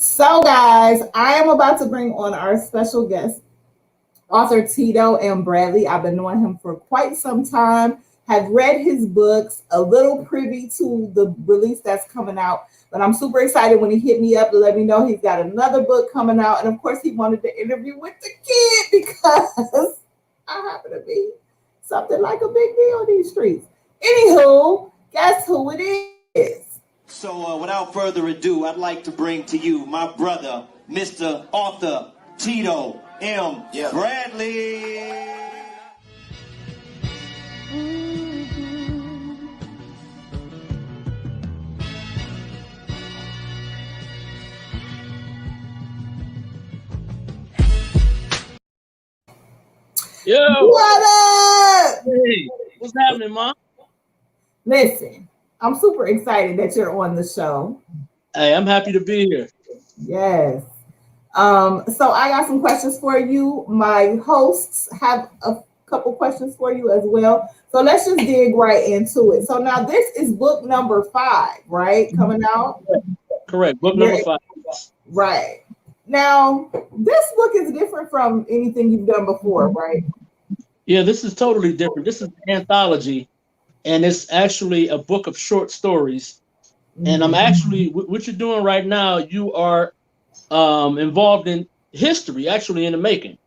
So, guys, I am about to bring on our special guest, author Tito M. Bradley. I've been knowing him for quite some time, have read his books, a little privy to the release that's coming out. But I'm super excited when he hit me up to let me know he's got another book coming out. And of course, he wanted to interview with the kid because I happen to be something like a big deal in these streets. Anywho, guess who it is? So without further ado, I'd like to bring to you my brother, Mr. Author Tito M. Bradley. Yo, What up? hey, what's happening, Mom? Listen, I'm super excited that you're on the show. Hey, I'm happy to be here. Yes. So I got some questions for you. My hosts have a couple questions for you as well. So let's just dig right into it. So now this is book number 5, right? Coming out. Correct. Book number 5. Right. Now, this book is different from anything you've done before, right? Yeah, this is totally different. This is an anthology, and it's actually a book of short stories. And I'm actually, what you're doing right now, you are involved in history, actually in the making.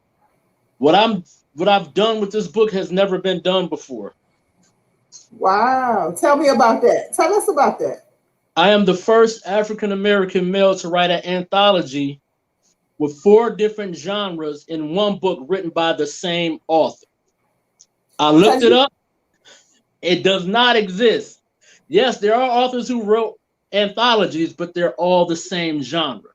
What I've done with this book has never been done before. Wow. Tell me about that. Tell us about that. I am the first African American male to write an anthology with 4 different genres in one book written by the same author. I looked it up. It does not exist. Yes, there are authors who wrote anthologies, but they're all the same genre.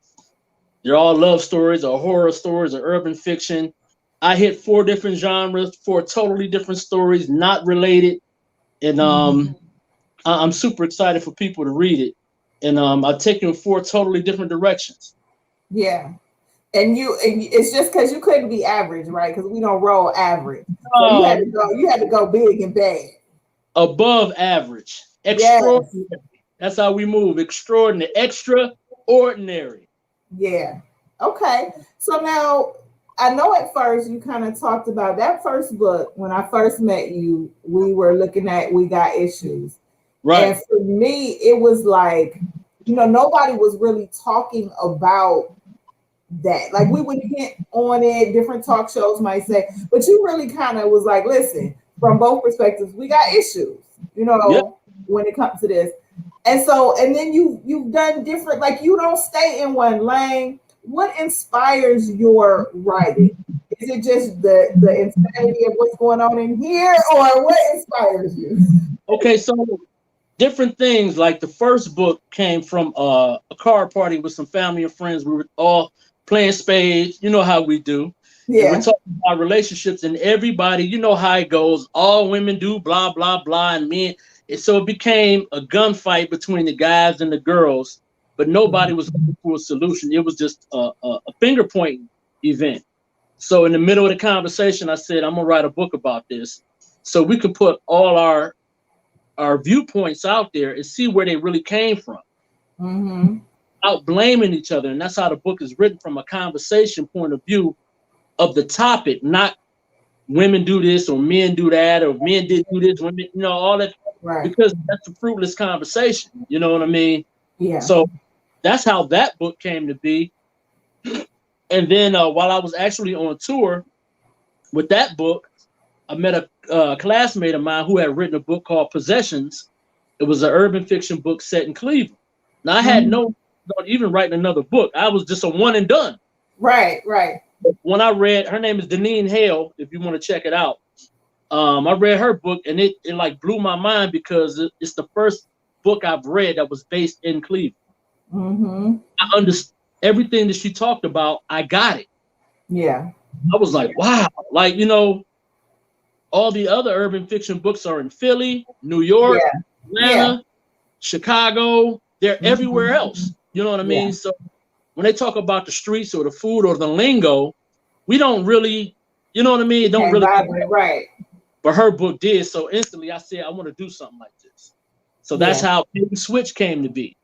They're all love stories or horror stories or urban fiction. I hit 4 different genres, 4 totally different stories, not related. And I'm super excited for people to read it. And I've taken 4 totally different directions. Yeah. And it's just because you couldn't be average, right? Because we don't roll average. So you had to go big and bad. Above average. Extraordinary. Yes. That's how we move. Extraordinary. Extraordinary. Yeah. Okay. So now I know at first you kind of talked about that first book. When I first met you, we were looking at We Got Issues. Right. And for me, it was like, nobody was really talking about that. Like we would hint on it, different talk shows might say, but you really kind of was like, listen, from both perspectives, we got issues, when it comes to this. And then you've done different, like you don't stay in one lane. What inspires your writing? Is it just the insanity of what's going on in here, or what inspires you? Okay, so different things. Like the first book came from a card party with some family and friends. We were all playing spades, you know how we do. Yeah. And we're talking about relationships, and everybody, you know how it goes. All women do blah, blah, blah, and men. And so it became a gunfight between the guys and the girls, but nobody was looking for a solution. It was just a finger pointing event. So in the middle of the conversation, I said, I'm going to write a book about this so we can put all our viewpoints out there and see where they really came from. Mm-hmm. Out blaming each other. And that's how the book is written, from a conversation point of view of the topic, not women do this or men do that or men did do this, women, all that, right. Because that's a fruitless conversation. You know what I mean? Yeah. So that's how that book came to be. And then while I was actually on tour with that book, I met a classmate of mine who had written a book called Possessions. It was an urban fiction book set in Cleveland. Now I had no even writing another book. I was just a one and done. Right. When I read, her name is Deneen Hale, if you want to check it out. I read her book, and it like blew my mind because it's the first book I've read that was based in Cleveland. Mm-hmm. I understood everything that she talked about. I got it. Yeah. I was like, wow. Like, all the other urban fiction books are in Philly, New York, Atlanta, Chicago. They're everywhere else. You know what I mean? So when they talk about the streets or the food or the lingo, we don't really, you know what I mean? It don't really. Right. But her book did. So instantly I said, I want to do something like this. So that's how Bait and Switch came to be.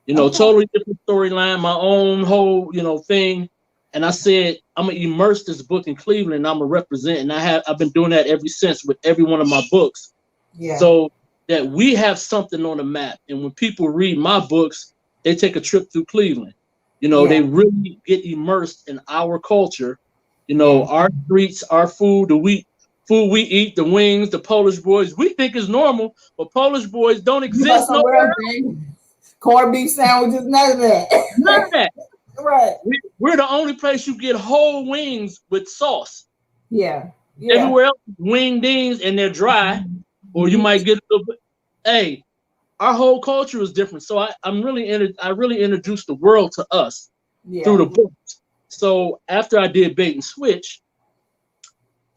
You know, totally different storyline, my own whole, you know, thing. And I said, I'm gonna immerse this book in Cleveland and I'm gonna represent. And I've been doing that ever since with every one of my books. Yeah. So that we have something on the map. And when people read my books, they take a trip through Cleveland. You know, they really get immersed in our culture, you know, our streets, our food, the food we eat, the wings, the Polish boys. We think is normal, but Polish boys don't exist nowhere else. Corned beef sandwiches, none of that. None of that. Right. We're the only place you get whole wings with sauce. Yeah. Everywhere else, wingdings and they're dry, or you might get a little bit. Hey, our whole culture is different. So I really introduced the world to us through the books. So after I did Bait and Switch,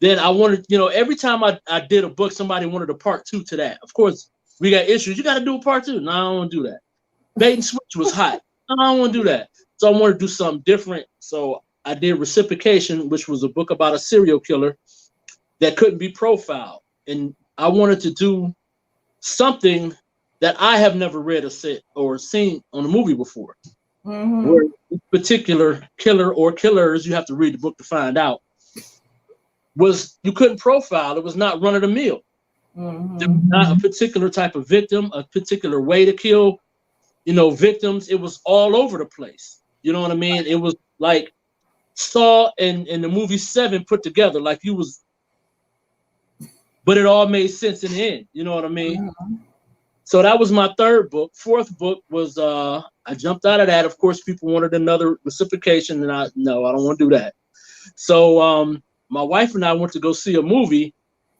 then I wanted, you know, every time I did a book, somebody wanted a part 2 to that. Of course, we got issues. You got to do a part 2. No, I don't want to do that. Bait and Switch was hot. No, I don't want to do that. So I wanted to do something different. So I did Reciprocation, which was a book about a serial killer that couldn't be profiled. And I wanted to do something that I have never read or seen on a movie before. Where this particular killer or killers, you have to read the book to find out, was you couldn't profile. It was not run of the mill. There was not a particular type of victim, a particular way to kill, you know, victims. It was all over the place. You know what I mean? It was like Saw and the movie 7 put together, like you was, but it all made sense in the end. You know what I mean? So that was my third book. Fourth book was I jumped out of that. Of course, people wanted another Reciprocation, and I don't want to do that. So my wife and I went to go see a movie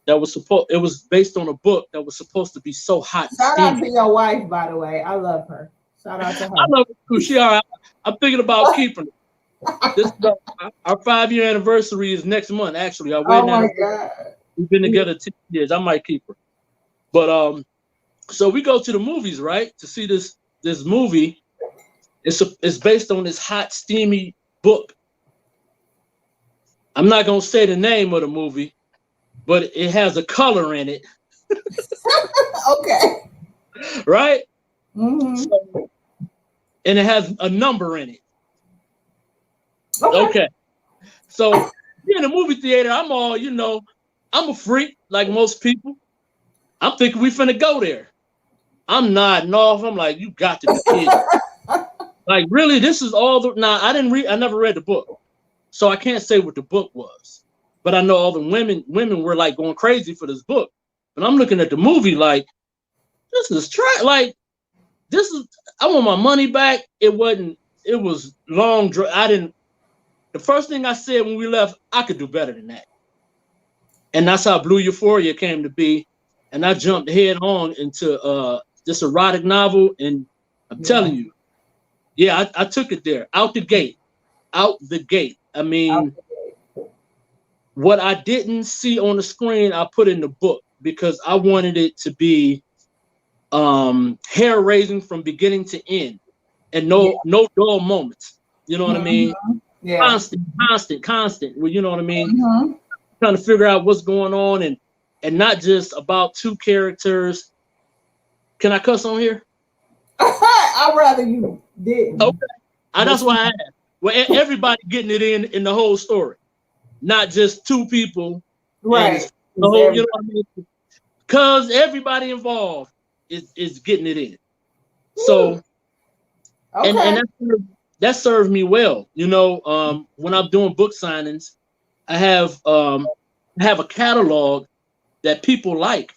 that was it was based on a book that was supposed to be so hot. Shout out to your wife, by the way. I love her. Shout out to her. I love her too. I'm thinking about keeping her. This our 5-year anniversary is next month. Actually, our wedding anniversary. We've been together 10 years. I might keep her. But so we go to the movies, right, to see this movie. It's based on this hot, steamy book. I'm not gonna say the name of the movie, but it has a color in it. Okay. Right? So, and it has a number in it. Okay. So in the movie theater, I'm all, you know, I'm a freak like most people. I'm thinking we finna go there. I'm nodding off. I'm like, you got to be kidding. Like, really, this is all the. Now, I never read the book, so I can't say what the book was. But I know all the women were like going crazy for this book. But I'm looking at the movie like, this is like, this is. I want my money back. It was long. The first thing I said when we left, I could do better than that. And that's how Blue Euphoria came to be. And I jumped head on into this erotic novel. And I'm telling you, I took it there, out the gate. I mean, what I didn't see on the screen, I put in the book because I wanted it to be hair raising from beginning to end and no dull moments. You know what I mean? Yeah. Constant. Well, you know what I mean? Trying to figure out what's going on and not just about two characters. Can I cuss on here? I'd rather you didn't. Okay. That's why I asked. Well, everybody getting it in the whole story, not just two people. Right. The whole, you know what I mean? Because everybody involved is getting it in. So, and that served me well. You know, when I'm doing book signings, I have a catalog that people like.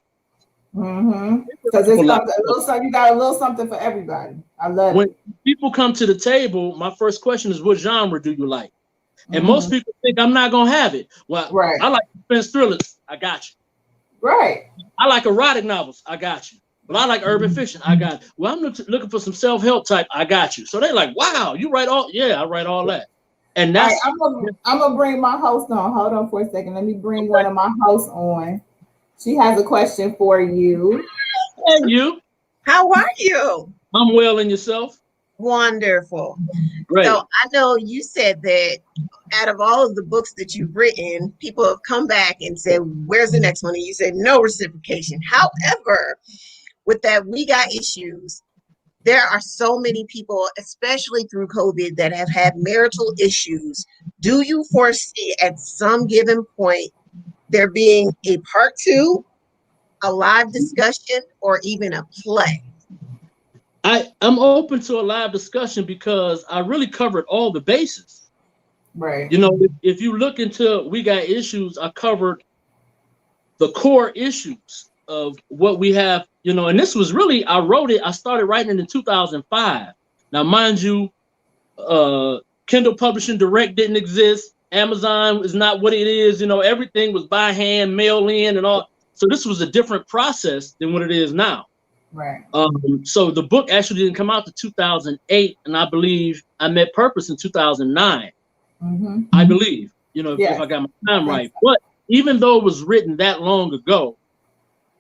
Because it's something, you got a little something for everybody. I love when people come to the table, my first question is, what genre do you like? And most people think I'm not gonna have it. Well, I like suspense thrillers. I got you. Right. I like erotic novels. I got you. But I like urban fiction. I got you. Well, I'm looking for some self-help type. I got you. So they're like, wow, you write all? Yeah, I write all that. And that's I'm gonna bring my host on. Hold on for a second. Let me bring one of my hosts on. She has a question for you. Hey, you. How are you? I'm well, and yourself? Wonderful. Great. So I know you said that out of all of the books that you've written, people have come back and said, where's the next one? And you said no reciprocation. However, with that We Got Issues, there are so many people, especially through COVID, that have had marital issues. Do you foresee at some given point there being a part 2, a live discussion, or even a play? I'm open to a live discussion because I really covered all the bases. Right. You know, if you look into We Got Issues, I covered the core issues of what we have, you know, and this was really, I started writing it in 2005. Now, mind you, Kindle Publishing Direct didn't exist. Amazon is not what it is. You know, everything was by hand, mail in and all. So this was a different process than what it is now. Right. So the book actually didn't come out to 2008. And I believe I Met Purpose in 2009. Mm-hmm. I believe, you know, if I got my time right. But even though it was written that long ago,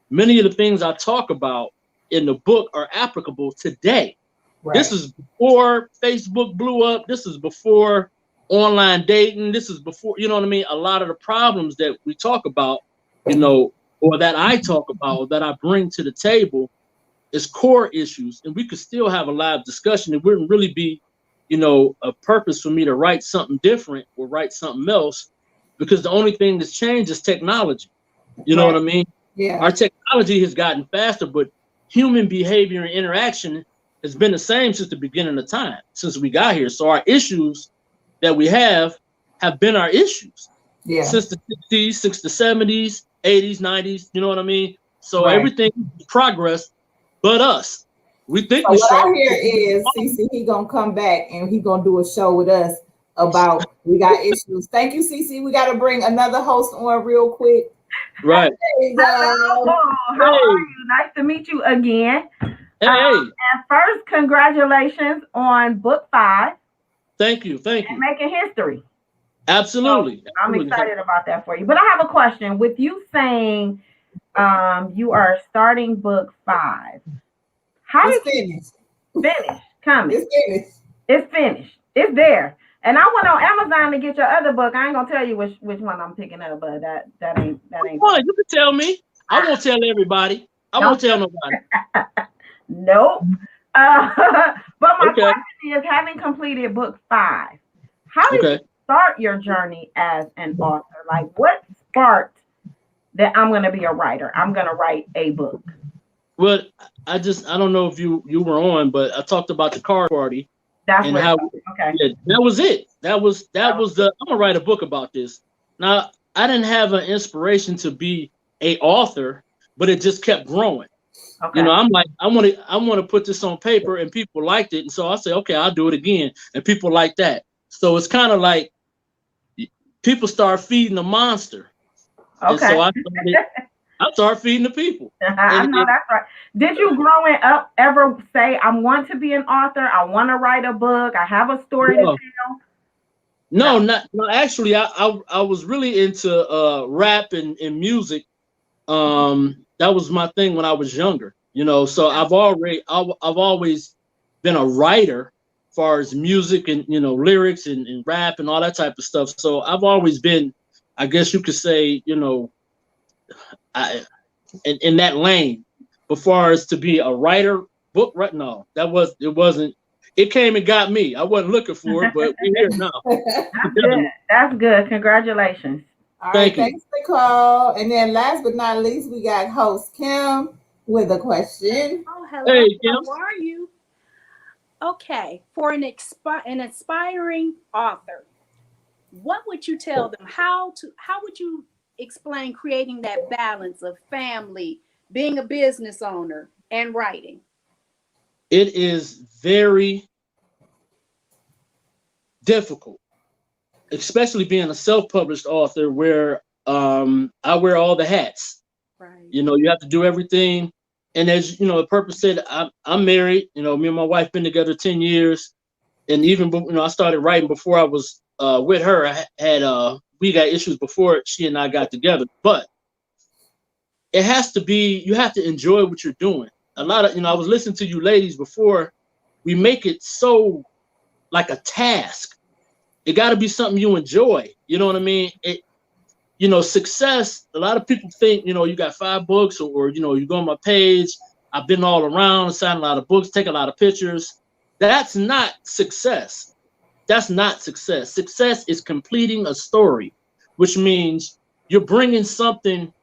many of the things I talk about in the book are applicable today. Right. This is before Facebook blew up. This is before online dating. This is before, you know what I mean? A lot of the problems that we talk about, you know, or that I talk about, or that I bring to the table is core issues. And we could still have a live discussion. It wouldn't really be, you know, a purpose for me to write something different or write something else, because the only thing that's changed is technology. You know what I mean? Yeah. Our technology has gotten faster, but human behavior and interaction has been the same since the beginning of time, since we got here. So our issues that we have been our issues since the 60s, since the 70s, 80s, 90s. You know what I mean? So everything is progress, but us. We think so what I hear is CC, he gonna come back and he gonna do a show with us about We Got Issues. Thank you, CC. We gotta bring another host on real quick. Right. Hello. How are you? Nice to meet you again. Hey. And first, congratulations on book 5. Thank you. Thank you. And making history. Absolutely. So I'm excited about that for you. But I have a question. With you saying you are starting book 5, how it's did finished? Finish coming. It's finished. It's finished. It's there. And I went on Amazon to get your other book. I ain't gonna tell you which one I'm picking up, but that ain't. Oh, you can tell me. I won't tell everybody. I won't tell nobody. Nope. But my question is, having completed book 5, how did you start your journey as an author? Like, what sparked that I'm going to be a writer? I'm going to write a book. Well, I don't know if you were on, but I talked about the card party. That's and what. how, okay. That was it. That was the. I'm gonna write a book about this. Now, I didn't have an inspiration to be a author, but it just kept growing. Okay. You know, I'm like, I want to put this on paper, and people liked it, and so I said, okay, I'll do it again, and people like that. So it's kind of like people start feeding the monster. Okay. And so I started feeding the people. I know that's right. Did you growing up ever say, I want to be an author, I want to write a book, I have a story to tell? No, actually, I was really into rap and music. That was my thing when I was younger, you know. So I've always been a writer as far as music and, you know, lyrics and rap and all that type of stuff. So I've always been, I guess you could say, you know, in that lane. But far as to be a writer, book, no, it wasn't. It came and got me. I wasn't looking for it, but we're here now. That's good. That's good. Congratulations. All right, thanks, Nicole. And then last but not least, we got host Kim with a question. Oh, hello. Hey, Kim. How are you? Okay, for an aspiring author, what would you tell them? How would you explain creating that balance of family, being a business owner, and writing? It is very difficult, especially being a self-published author where I wear all the hats. Right. You know, you have to do everything. And as you know, the purpose said, I'm married. You know, me and my wife been together 10 years. And even, you know, I started writing before I was with her. I had We Got Issues before she and I got together. But it has to be, you have to enjoy what you're doing. A lot of, you know, I was listening to you ladies before. We make it so like a task. It got to be something you enjoy. You know what I mean? You know, success, a lot of people think, you know, you got 5 books or you know, you go on my page I've been all around, signed a lot of books, taken a lot of pictures. That's not success. That's not success. Success is completing a story, which means you're bringing something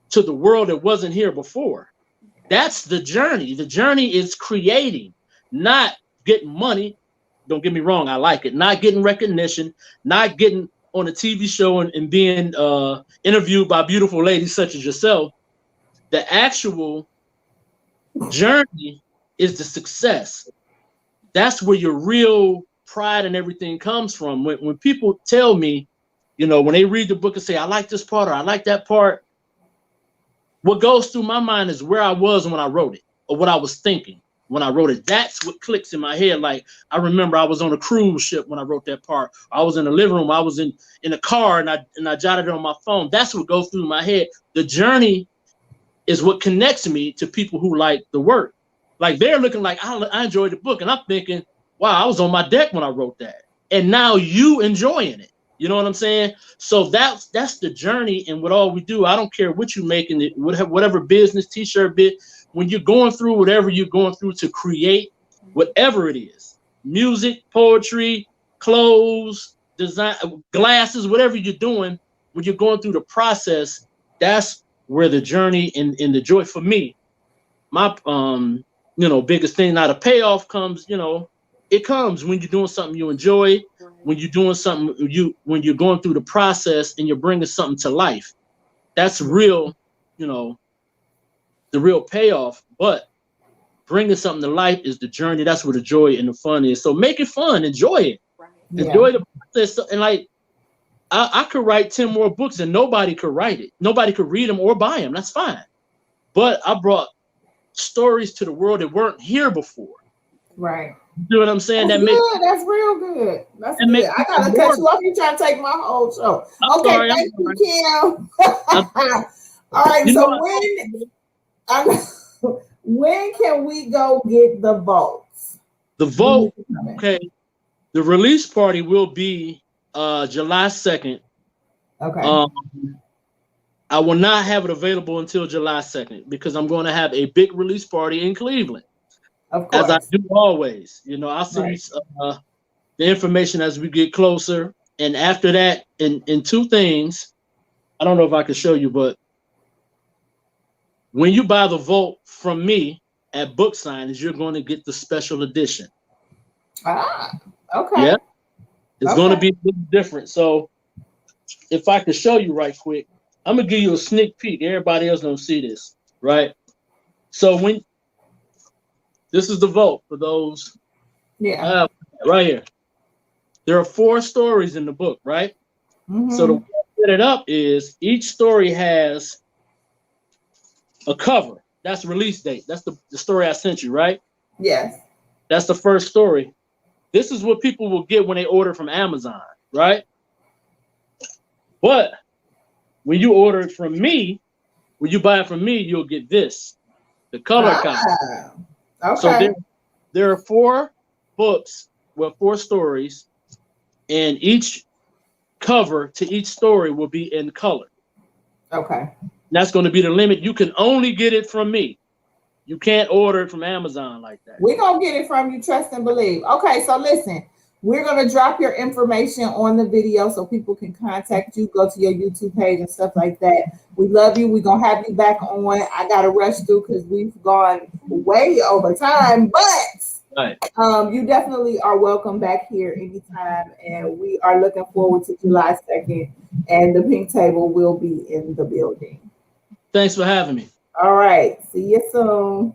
to the world that wasn't here before. That's the journey. The journey is creating, not getting money. Don't get me wrong, I like it. Not getting recognition, not getting on a TV show and being interviewed by beautiful ladies such as yourself. The actual journey is the success. That's where your real pride and everything comes from. When people tell me, you know, when they read the book and say, I like this part or I like that part, what goes through my mind is where I was when I wrote it or what I was thinking when I wrote it. That's what clicks in my head. Like, I remember I was on a cruise ship when I wrote that part. I was in the living room. I was in a car and I jotted it on my phone. That's what goes through my head. The journey is what connects me to people who like the work. Like, they're looking like, I enjoyed the book. And I'm thinking, wow, I was on my deck when I wrote that. And now you enjoying it. You know what I'm saying? So that's the journey. And what all we do, I don't care what you make in it, whatever business, t-shirt bit, when you're going through whatever you're going through to create whatever it is, music, poetry, clothes, design, glasses, whatever you're doing, when you're going through the process, that's where the journey and the joy for me, my, you know, biggest thing. Now the payoff comes, you know, it comes when you're doing something you enjoy, when you're doing something when you're going through the process and you're bringing something to life. That's real, you know, the real payoff. But bringing something to life is the journey. That's where the joy and the fun is. So make it fun, enjoy it, enjoy the process. And like, I could write 10 more books and nobody could write it. Nobody could read them or buy them. That's fine. But I brought stories to the world that weren't here before. Right. You know what I'm saying? That's good. That's real good. That's good. I gotta cut you off. You trying to take my whole show. Okay, thank you, Kim. All right. So when can we go get the votes? The vote. Okay. The release party will be July 2nd. Okay. I will not have it available until July 2nd because I'm going to have a big release party in Cleveland. Of course. As I do always. You know, I'll send you the information as we get closer. And after that, in two things, I don't know if I can show you, but when you buy the vote from me at Book Signage, you're going to get the special edition. Ah, okay. Yeah. It's going to be a little different. So if I could show you right quick, I'm going to give you a sneak peek. Everybody else don't see this, right? So when this is the vote for those. Yeah. Right here. There are 4 stories in the book, right? Mm-hmm. So the way I set it up is each story has a cover. That's release date. That's the story I sent you, right? Yes. That's the first story. This is what people will get when they order from Amazon, right? But when you order it from me, when you buy it from me, you'll get this, the color copy. Okay. So there are 4 books, well, 4 stories, and each cover to each story will be in color. Okay. That's going to be the limit. You can only get it from me. You can't order it from Amazon like that. We're going to get it from you, trust and believe. Okay, so listen, we're going to drop your information on the video so people can contact you, go to your YouTube page and stuff like that. We love you. We're going to have you back on. I got to rush through because we've gone way over time, but you definitely are welcome back here anytime. And we are looking forward to July 2nd, and the pink table will be in the building. Thanks for having me. All right. See you soon.